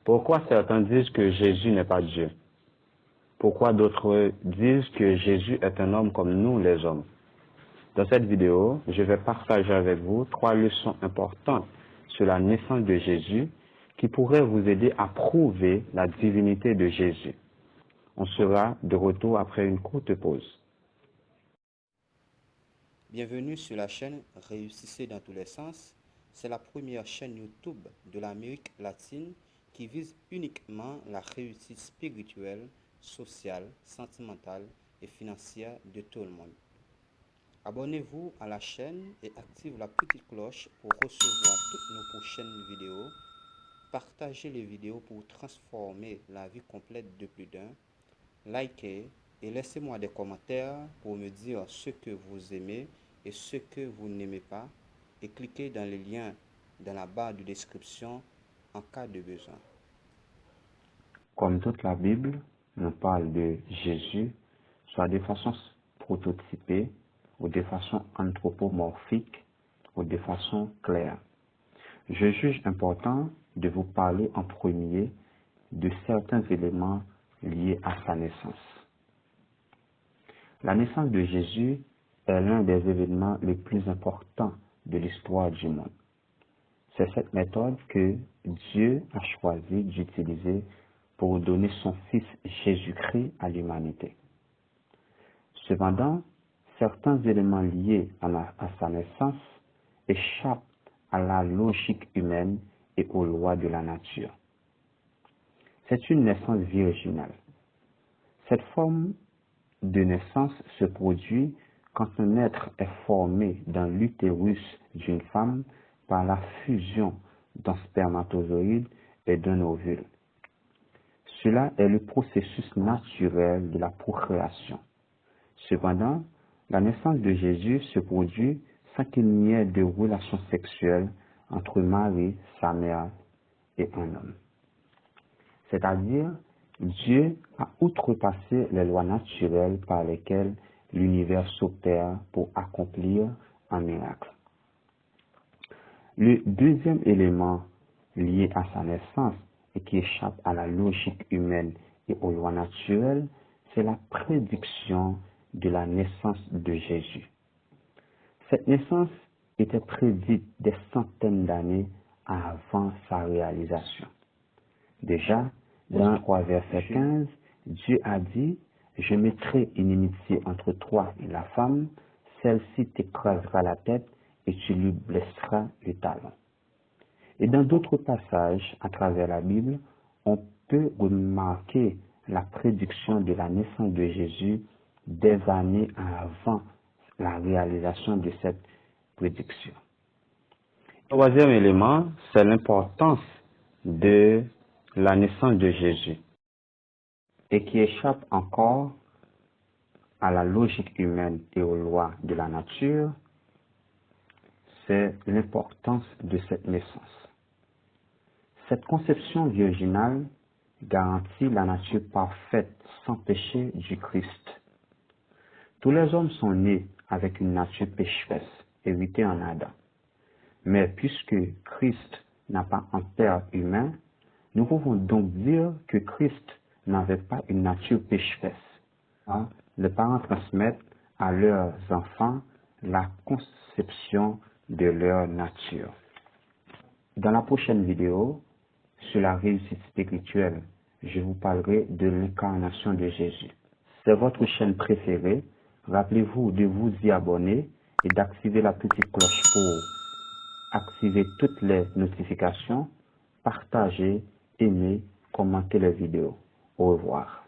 Pourquoi certains disent que Jésus n'est pas Dieu? Pourquoi d'autres disent que Jésus est un homme comme nous les hommes? Dans cette vidéo, je vais partager avec vous 3 leçons importantes sur la naissance de Jésus qui pourraient vous aider à prouver la divinité de Jésus. On sera de retour après une courte pause. Bienvenue sur la chaîne Réussissez dans tous les sens. C'est la première chaîne YouTube de l'Amérique latine qui vise uniquement la réussite spirituelle, sociale, sentimentale et financière de tout le monde. Abonnez-vous à la chaîne et activez la petite cloche pour recevoir toutes nos prochaines vidéos. Partagez les vidéos pour transformer la vie complète de plus d'un. Likez et laissez-moi des commentaires pour me dire ce que vous aimez et ce que vous n'aimez pas, et cliquez dans les liens dans la barre de description en cas de besoin. Comme toute la Bible nous parle de Jésus, soit de façon prototypée ou de façon anthropomorphique ou de façon claire. Je juge important de vous parler en premier de certains éléments liés à sa naissance. La naissance de Jésus est l'un des événements les plus importants de l'histoire du monde. C'est cette méthode que Dieu a choisi d'utiliser pour donner son Fils Jésus-Christ à l'humanité. Cependant, certains éléments liés à sa naissance échappent à la logique humaine et aux lois de la nature. C'est une naissance virginale. Cette forme de naissance se produit quand un être est formé dans l'utérus d'une femme par la fusion d'un spermatozoïde et d'un ovule. Cela est le processus naturel de la procréation. Cependant, la naissance de Jésus se produit sans qu'il n'y ait de relation sexuelle entre Marie, sa mère, et un homme. C'est-à-dire, Dieu a outrepassé les lois naturelles par lesquelles l'univers s'opère pour accomplir un miracle. Le deuxième élément lié à sa naissance et qui échappe à la logique humaine et aux lois naturelles, c'est la prédiction de la naissance de Jésus. Cette naissance était prédite des centaines d'années avant sa réalisation. Déjà, dans 3 verset 15, Dieu a dit « Je mettrai une inimitié entre toi et la femme, celle-ci t'écrasera la tête et tu lui blesseras le talon. » Et dans d'autres passages à travers la Bible, on peut remarquer la prédiction de la naissance de Jésus des années avant la réalisation de cette prédiction. Troisième élément, c'est l'importance de la naissance de Jésus et qui échappe encore à la logique humaine et aux lois de la nature, c'est l'importance de cette naissance. Cette conception virginale garantit la nature parfaite sans péché du Christ. Tous les hommes sont nés avec une nature pécheresse, héritée en Adam. Mais puisque Christ n'a pas un père humain, nous pouvons donc dire que Christ n'avait pas une nature pécheresse. Les parents transmettent à leurs enfants la conception de leur nature. Dans la prochaine vidéo, sur la réussite spirituelle, je vous parlerai de l'incarnation de Jésus. C'est votre chaîne préférée. Rappelez-vous de vous y abonner et d'activer la petite cloche pour activer toutes les notifications, partager, aimer, commenter les vidéos. Au revoir.